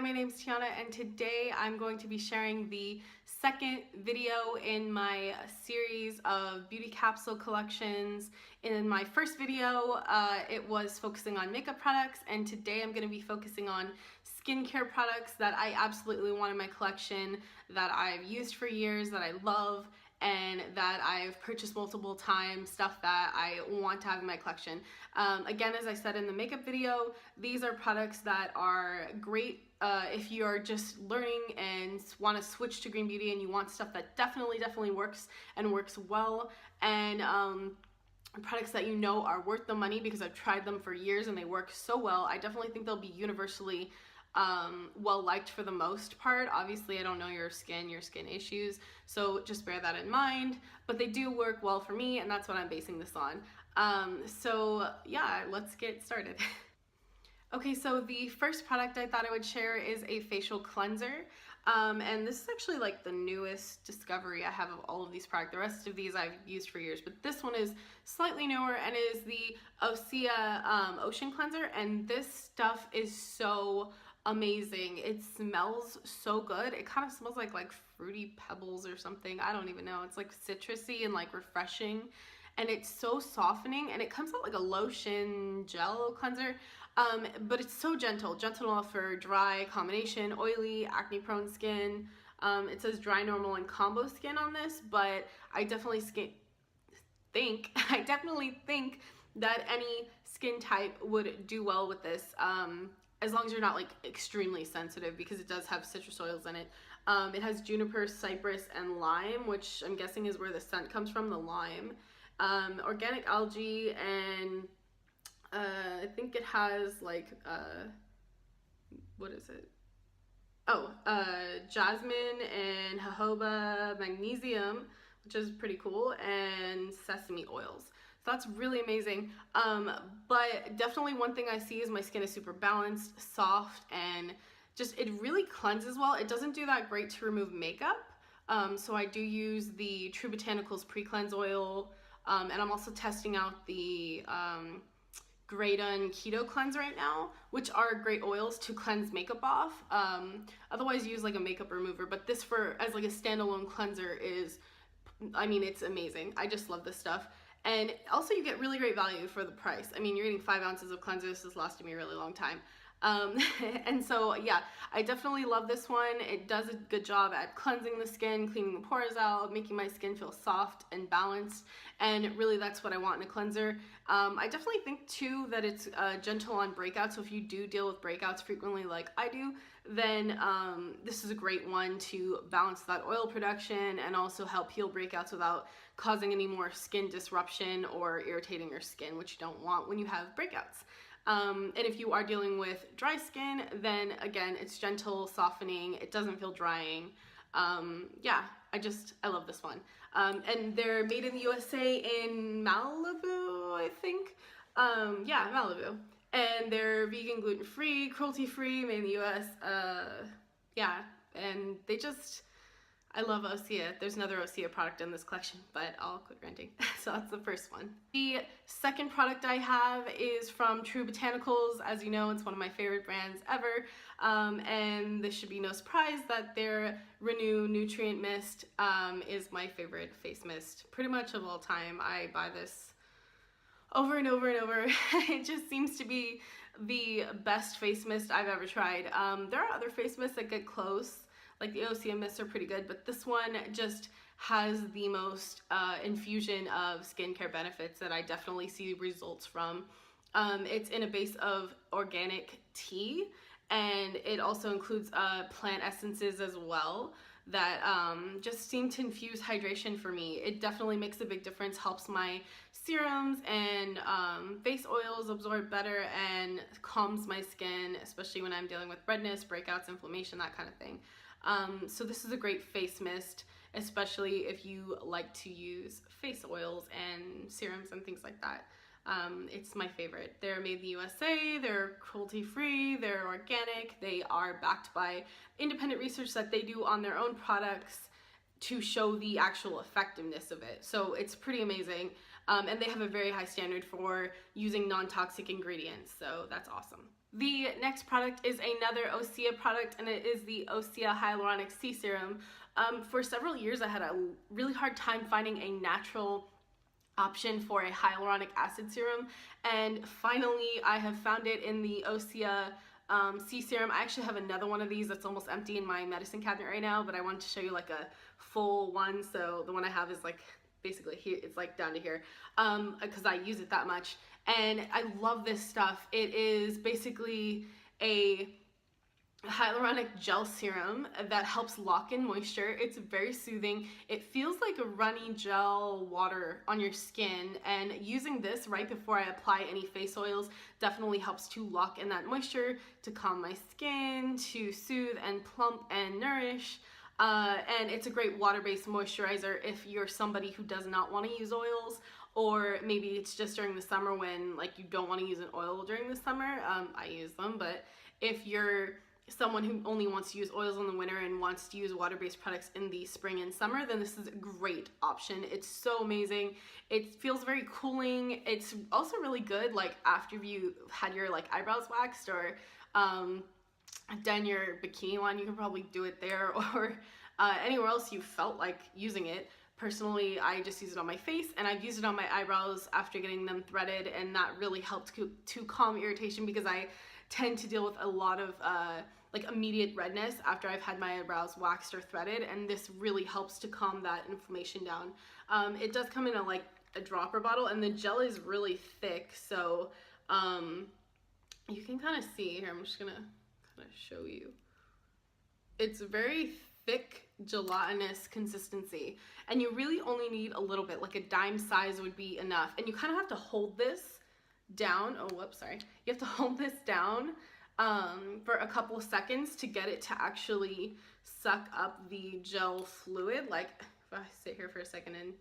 my name is Tiana, and today I'm going to be sharing the second video in my series of beauty capsule collections. In my first video, it was focusing on makeup products, and today I'm going to be focusing on skincare products that I absolutely want in my collection, that I've used for years, that I love, and that I've purchased multiple times, stuff that I want to have in my collection. Again, as I said in the makeup video, these are products that are great if you're just learning and want to switch to green beauty and you want stuff that definitely works and works well, and products that you know are worth the money because I've tried them for years and they work so well. I definitely think they'll be universally well liked for the most part. Obviously, I don't know your skin issues, so just bear that in mind, but they do work well for me, and that's what I'm basing this on. So yeah, let's get started. Okay, so the first product I thought I would share is a facial cleanser, and this is actually like the newest discovery I have of all of these products. The rest of these I've used for years, but this one is slightly newer and is the Osya Ocean Cleanser, and this stuff is so amazing. It smells so good. It kind of smells like fruity pebbles or something. I don't even know. It's like citrusy and like refreshing, and it's so softening, and it comes out like a lotion gel cleanser, but it's so gentle enough for dry, combination, oily, acne prone skin. It says dry, normal, and combo skin on this, but I definitely think that any skin type would do well with this, as long as you're not like extremely sensitive, because it does have citrus oils in it. It has juniper, cypress, and lime, which I'm guessing is where the scent comes from, the lime. Organic algae, and I think it has like what is it? Oh, jasmine and jojoba magnesium, which is pretty cool, and sesame oils. So that's really amazing. But definitely one thing I see is my skin is super balanced, soft, and just it really cleanses well. It doesn't do that great to remove makeup. So I do use the True Botanicals Pre-Cleanse Oil, and I'm also testing out the Grail and Keto Cleanse right now, which are great oils to cleanse makeup off. Otherwise use like a makeup remover, but this as like a standalone cleanser is, I mean, it's amazing. I just love this stuff. And also you get really great value for the price. I mean, you're getting 5 ounces of cleanser. This has lasted me a really long time. And so yeah, I definitely love this one. It does a good job at cleansing the skin, cleaning the pores out, making my skin feel soft and balanced, and really that's what I want in a cleanser. I definitely think too that it's gentle on breakouts, so if you do deal with breakouts frequently like I do, then this is a great one to balance that oil production and also help heal breakouts without causing any more skin disruption or irritating your skin, which you don't want when you have breakouts. And if you are dealing with dry skin, then again, it's gentle, softening, it doesn't feel drying. Yeah, I love this one. And they're made in the USA in Malibu, I think. Yeah, Malibu. And they're vegan, gluten-free, cruelty-free, made in the US. Yeah, and I love Osya. There's another Osya product in this collection, but I'll quit ranting. So that's the first one. The second product I have is from True Botanicals. As you know, it's one of my favorite brands ever. And this should be no surprise that their Renew Nutrient Mist is my favorite face mist pretty much of all time. I buy this over and over and over. It just seems to be the best face mist I've ever tried. There are other face mists that get close, like the Osya mists are pretty good, but this one just has the most infusion of skincare benefits that I definitely see results from. It's in a base of organic tea, and it also includes plant essences as well that just seem to infuse hydration for me. It definitely makes a big difference, helps my serums and face oils absorb better, and calms my skin, especially when I'm dealing with redness, breakouts, inflammation, that kind of thing. So this is a great face mist, especially if you like to use face oils and serums and things like that. It's my favorite. They're made in the USA, they're cruelty-free, they're organic, they are backed by independent research that they do on their own products to show the actual effectiveness of it. So it's pretty amazing. and they have a very high standard for using non-toxic ingredients, so that's awesome. The next product is another Osya product, and it is the Osya Hyaluronic Sea Serum. For several years I had a really hard time finding a natural option for a hyaluronic acid serum, and finally I have found it in the Osya Sea Serum. I actually have another one of these that's almost empty in my medicine cabinet right now, but I wanted to show you like a full one. So the one I have is like basically here, it's like down to here, because I use it that much, and I love this stuff. It is basically a hyaluronic gel serum that helps lock in moisture. It's very soothing. It feels like a runny gel water on your skin, and using this right before I apply any face oils definitely helps to lock in that moisture, to calm my skin, to soothe and plump and nourish. And it's a great water-based moisturizer if you're somebody who does not want to use oils, or maybe it's just during the summer when like you don't want to use an oil during the summer. I use them, but if you're someone who only wants to use oils in the winter and wants to use water-based products in the spring and summer, then this is a great option. It's so amazing. It feels very cooling. It's also really good like after you had your like eyebrows waxed or done your bikini one. You can probably do it there or anywhere else you felt like using it. Personally, I just use it on my face, and I've used it on my eyebrows after getting them threaded, and that really helped to calm irritation, because I tend to deal with a lot of like immediate redness after I've had my eyebrows waxed or threaded, and this really helps to calm that inflammation down. It does come in a like a dropper bottle, and the gel is really thick, so you can kind of see here. I'm just gonna kind of show you. It's very thick, gelatinous consistency, and you really only need a little bit, like a dime size would be enough, and you kind of have to hold this down. Oh, whoops, sorry. You have to hold this down for a couple of seconds to get it to actually suck up the gel fluid. Like if I sit here for a second and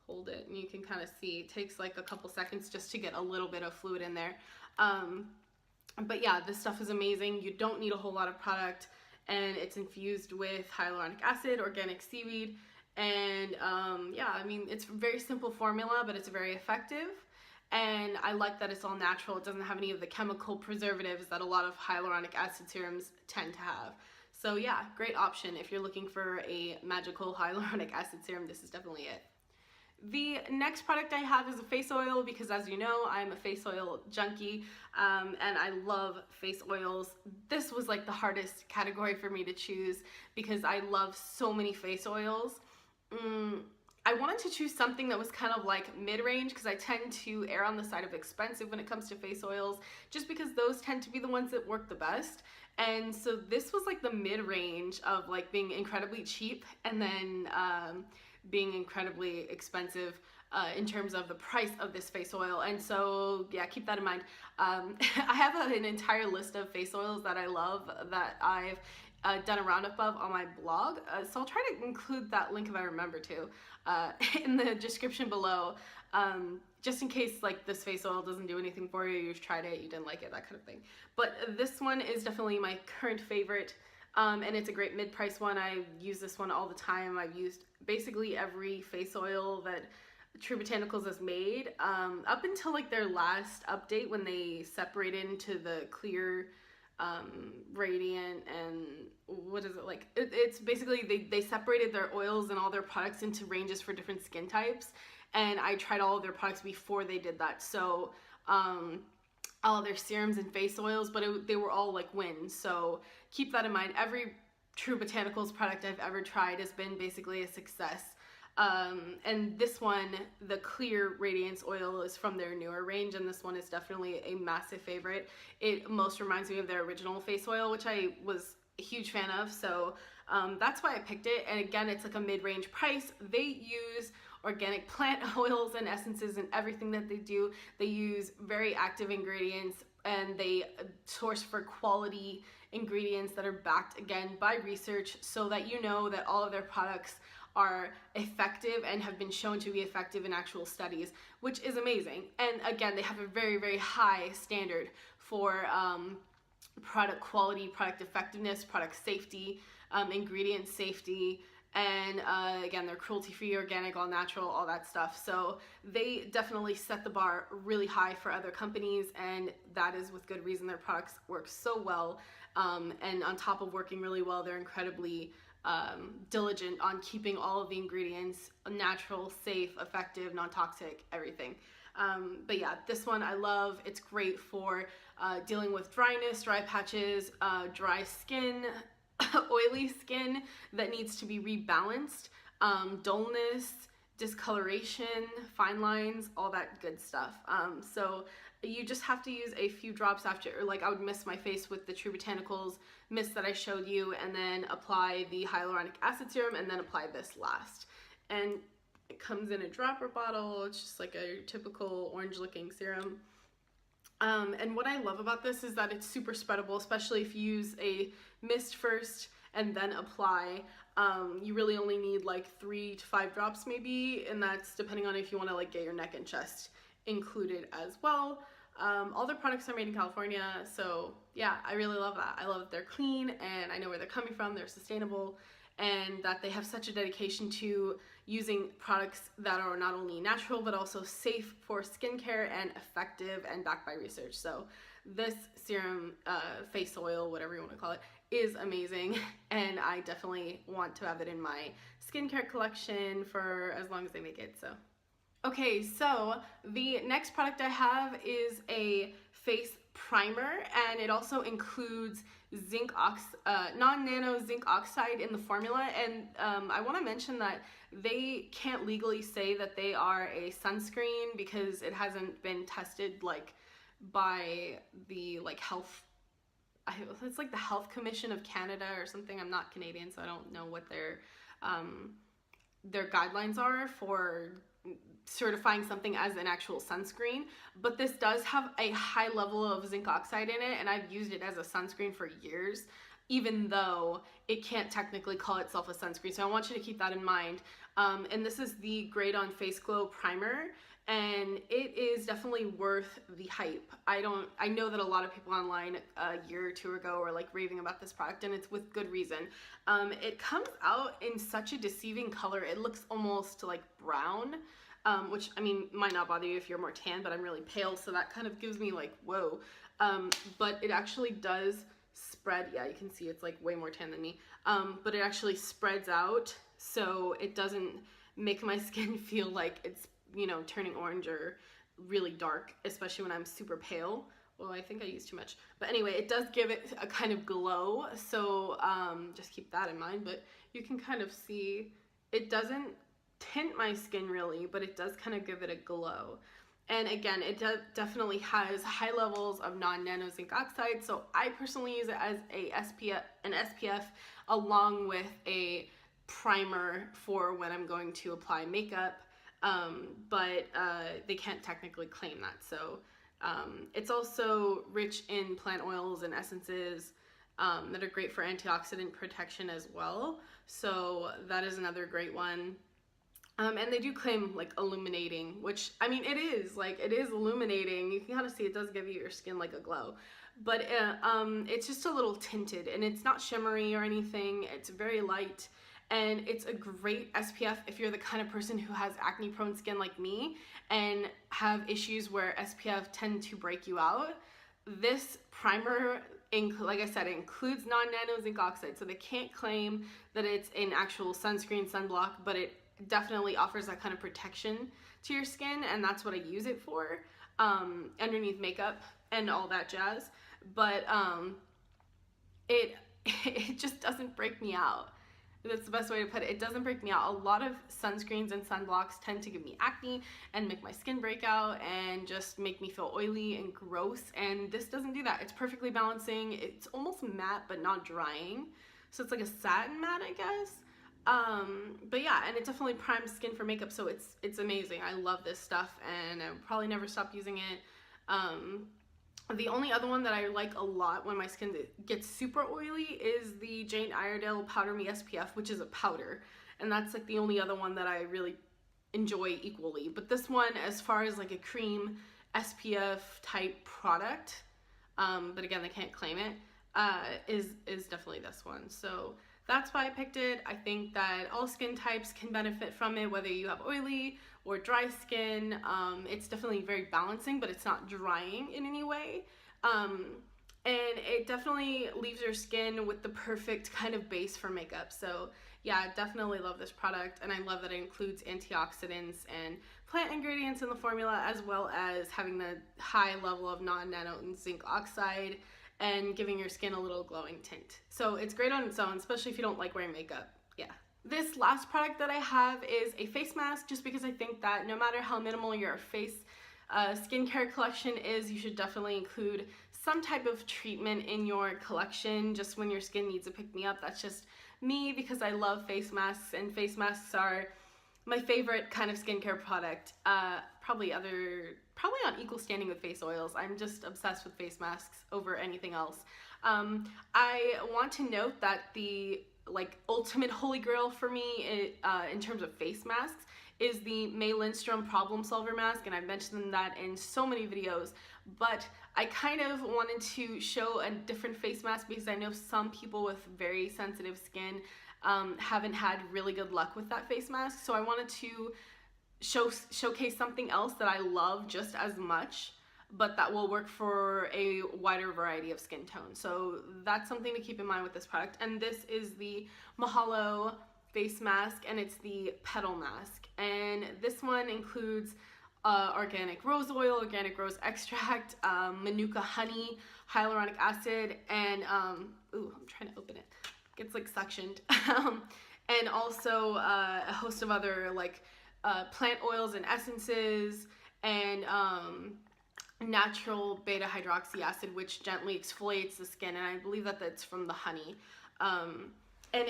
hold it, and you can kind of see it takes like a couple seconds just to get a little bit of fluid in there. But yeah, this stuff is amazing. You don't need a whole lot of product, and it's infused with hyaluronic acid, organic seaweed, and yeah, I mean, it's a very simple formula, but it's very effective. And I like that it's all natural. It doesn't have any of the chemical preservatives that a lot of hyaluronic acid serums tend to have. So yeah, great option if you're looking for a magical hyaluronic acid serum. This is definitely it. The next product I have is a face oil, because as you know, I'm a face oil junkie, and I love face oils. This was like the hardest category for me to choose because I love so many face oils. I wanted to choose something that was kind of like mid-range, because I tend to err on the side of expensive when it comes to face oils, just because those tend to be the ones that work the best. And so this was like the mid-range of like being incredibly cheap and then being incredibly expensive in terms of the price of this face oil. And so yeah, keep that in mind. I have an entire list of face oils that I love that I've done a roundup of on my blog, so I'll try to include that link if I remember to in the description below, just in case like this face oil doesn't do anything for you, you've tried it, you didn't like it, that kind of thing. But this one is definitely my current favorite, and it's a great mid-price one. I use this one all the time. I've used basically every face oil that True Botanicals has made, up until like their last update when they separated into the clear, radiant, and what is it, like it's basically they separated their oils and all their products into ranges for different skin types, and I tried all of their products before they did that. So all their serums and face oils, but they were all like wins, so keep that in mind. Every True Botanicals product I've ever tried has been basically a success. And this one, the Clear Radiance Oil, is from their newer range, and this one is definitely a massive favorite. It most reminds me of their original face oil, which I was a huge fan of, so that's why I picked it. And again, it's like a mid-range price. They use organic plant oils and essences in everything that they do. They use very active ingredients, and they source for quality ingredients that are backed again by research, so that you know that all of their products are effective and have been shown to be effective in actual studies, which is amazing. And again, they have a very, very high standard for product quality, product effectiveness, product safety, ingredient safety, and again, they're cruelty-free, organic, all natural, all that stuff. So they definitely set the bar really high for other companies, and that is with good reason. Their products work so well, and on top of working really well, they're incredibly diligent on keeping all of the ingredients natural, safe, effective, non-toxic, everything. But yeah, this one I love. It's great for dealing with dryness, dry patches, dry skin, oily skin that needs to be rebalanced, dullness, discoloration, fine lines, all that good stuff. So you just have to use a few drops after, or like I would mist my face with the True Botanicals mist that I showed you, and then apply the hyaluronic acid serum, and then apply this last. And it comes in a dropper bottle. It's just like a typical orange looking serum. And what I love about this is that it's super spreadable, especially if you use a mist first and then apply. You really only need like 3 to 5 drops maybe, and that's depending on if you want to like get your neck and chest included as well. All their products are made in California, so yeah, I really love that. I love that they're clean, and I know where they're coming from, they're sustainable, and that they have such a dedication to using products that are not only natural but also safe for skincare and effective and backed by research. So this serum, face oil, whatever you want to call it, is amazing, and I definitely want to have it in my skincare collection for as long as they make it. So okay, so the next product I have is a face primer, and it also includes non-nano zinc oxide in the formula. And I want to mention that they can't legally say that they are a sunscreen because it hasn't been tested like by the like health, it's like the Health Commission of Canada or something. I'm not Canadian, so I don't know what their guidelines are for certifying something as an actual sunscreen, but this does have a high level of zinc oxide in it, and I've used it as a sunscreen for years, even though it can't technically call itself a sunscreen. So I want you to keep that in mind. And this is the Great On Face Glow Primer, and it is definitely worth the hype. I know that a lot of people online a year or two ago were like raving about this product, and it's with good reason. It comes out in such a deceiving color. It looks almost like brown, which I mean might not bother you if you're more tan, but I'm really pale, so that kind of gives me like whoa. But it actually does spread. Yeah, you can see it's like way more tan than me. But it actually spreads out, so it doesn't make my skin feel like it's, you know, turning orange or really dark, especially when I'm super pale. Well, I think I used too much, but anyway, it does give it a kind of glow, so just keep that in mind. But you can kind of see it doesn't tint my skin really, but it does kind of give it a glow. And again, it definitely has high levels of non-nano zinc oxide, so I personally use it as an SPF along with a primer for when I'm going to apply makeup, but they can't technically claim that. So it's also rich in plant oils and essences that are great for antioxidant protection as well, so that is another great one. And they do claim like illuminating, which I mean it is illuminating. You can kind of see it does give your skin like a glow, but it's just a little tinted, and it's not shimmery or anything. It's very light, and it's a great SPF if you're the kind of person who has acne prone skin like me and have issues where SPF tend to break you out. This primer, like I said, it includes non-nano zinc oxide, so they can't claim that it's an actual sunscreen sunblock, but it definitely offers that kind of protection to your skin, and that's what I use it for, underneath makeup and all that jazz. But it just doesn't break me out. That's the best way to put it. It doesn't break me out. A lot of sunscreens and sunblocks tend to give me acne and make my skin break out and just make me feel oily and gross, and this doesn't do that. It's perfectly balancing. It's almost matte but not drying, so it's like a satin matte, I guess. But yeah, and it definitely primes skin for makeup, so it's amazing. I love this stuff, and I'll probably never stop using it. The only other one that I like a lot when my skin gets super oily is the Jane Iredale Powder Me SPF, which is a powder, and that's like the only other one that I really enjoy equally. But this one, as far as like a cream SPF type product, but again, they can't claim it, is definitely this one. So that's why I picked it. I think that all skin types can benefit from it, whether you have oily or dry skin. It's definitely very balancing, but it's not drying in any way. And it definitely leaves your skin with the perfect kind of base for makeup. So yeah, I definitely love this product, and I love that it includes antioxidants and plant ingredients in the formula, as well as having the high level of non-nano zinc oxide and giving your skin a little glowing tint. So it's great on its own, especially if you don't like wearing makeup. Yeah. This last product that I have is a face mask, just because I think that no matter how minimal your face skincare collection is, you should definitely include some type of treatment in your collection just when your skin needs a pick-me-up. That's just me, because I love face masks, and face masks are my favorite kind of skincare product. Probably on equal standing with face oils. I'm just obsessed with face masks over anything else. I want to note that the ultimate holy grail for me in terms of face masks is the May Lindstrom Problem Solver Mask, and I've mentioned that in so many videos, but I kind of wanted to show a different face mask because I know some people with very sensitive skin haven't had really good luck with that face mask, so I wanted to showcase something else that I love just as much, but that will work for a wider variety of skin tones. So that's something to keep in mind with this product. And this is the Mahalo face mask, and it's the petal mask. And this one includes organic rose oil, organic rose extract, manuka honey, hyaluronic acid, and ooh, I'm trying to open it. It's like suctioned. And also a host of other plant oils and essences, and natural beta hydroxy acid, which gently exfoliates the skin, and I believe that that's from the honey. And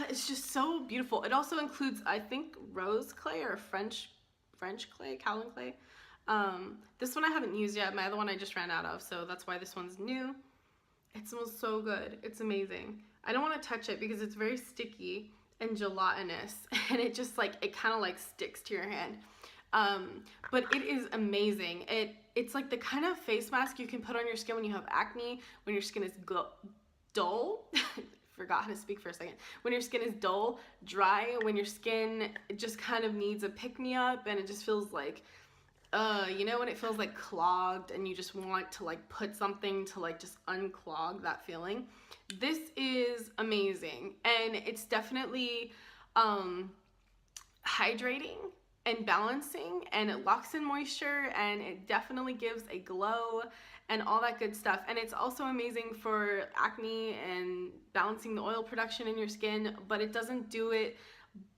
it's just so beautiful. It also includes, I think, rose clay or French clay, Calvin clay. This one I haven't used yet. My other one I just ran out of, so that's why this one's new. It smells so good. It's amazing. I don't want to touch it because it's very sticky and gelatinous, and it just it kind of sticks to your hand. But it is amazing. It's like the kind of face mask you can put on your skin when you have acne, when your skin is dull. Forgot how to speak for a second. When your skin is dull, dry, when your skin just kind of needs a pick-me-up and it just feels like, you know, when it feels like clogged and you just want to put something to just unclog that feeling. This is amazing, and it's definitely hydrating and balancing, and it locks in moisture, and it definitely gives a glow and all that good stuff. And it's also amazing for acne and balancing the oil production in your skin, but it doesn't do it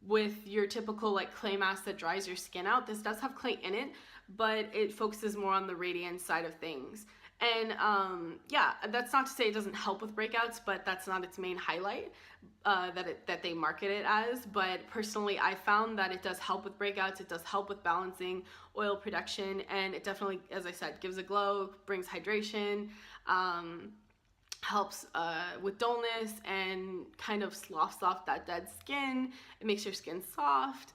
with your typical clay mask that dries your skin out. This does have clay in it, but it focuses more on the radiance side of things. And yeah, that's not to say it doesn't help with breakouts, but that's not its main highlight that they market it as. But personally, I found that it does help with breakouts, it does help with balancing oil production, and it definitely, as I said, gives a glow, brings hydration, helps with dullness, and kind of sloughs off that dead skin. It makes your skin soft.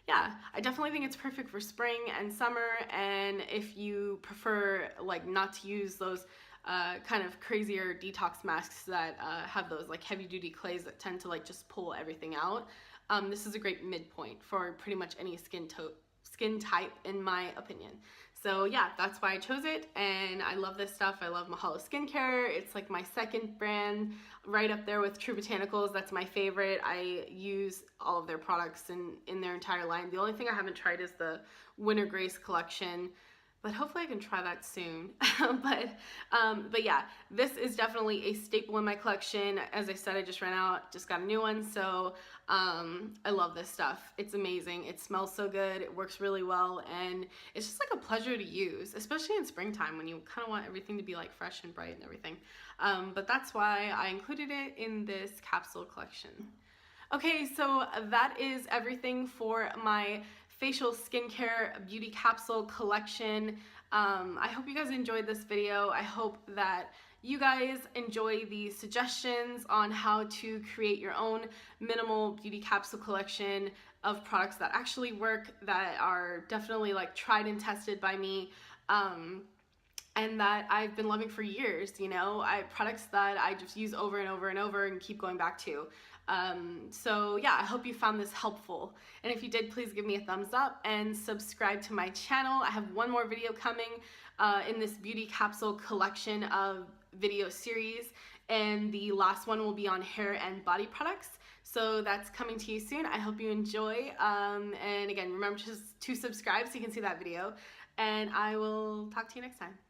Yeah, I definitely think it's perfect for spring and summer, and if you prefer not to use those kind of crazier detox masks that have those heavy duty clays that tend to just pull everything out, this is a great midpoint for pretty much any skin type, in my opinion. So yeah, that's why I chose it, and I love this stuff. I love Mahalo skincare. It's my second brand, right up there with True Botanicals. That's my favorite. I use all of their products in their entire line. The only thing I haven't tried is the Winter Grace collection, but hopefully I can try that soon. But yeah, this is definitely a staple in my collection. As I said, I just ran out, just got a new one, so I love this stuff. It's amazing. It smells so good. It works really well, and it's just a pleasure to use, especially in springtime when you kind of want everything to be fresh and bright and everything. But that's why I included it in this capsule collection. Okay, so that is everything for my facial skincare beauty capsule collection. I hope you guys enjoyed this video. I hope that you guys enjoy the suggestions on how to create your own minimal beauty capsule collection of products that actually work, that are definitely tried and tested by me. and that I've been loving for years, you know, products that I just use over and over and over and keep going back to. So yeah, I hope you found this helpful. And if you did, please give me a thumbs up and subscribe to my channel. I have one more video coming in this beauty capsule collection of video series, and the last one will be on hair and body products. So that's coming to you soon. I hope you enjoy. And again, remember to subscribe so you can see that video. And I will talk to you next time.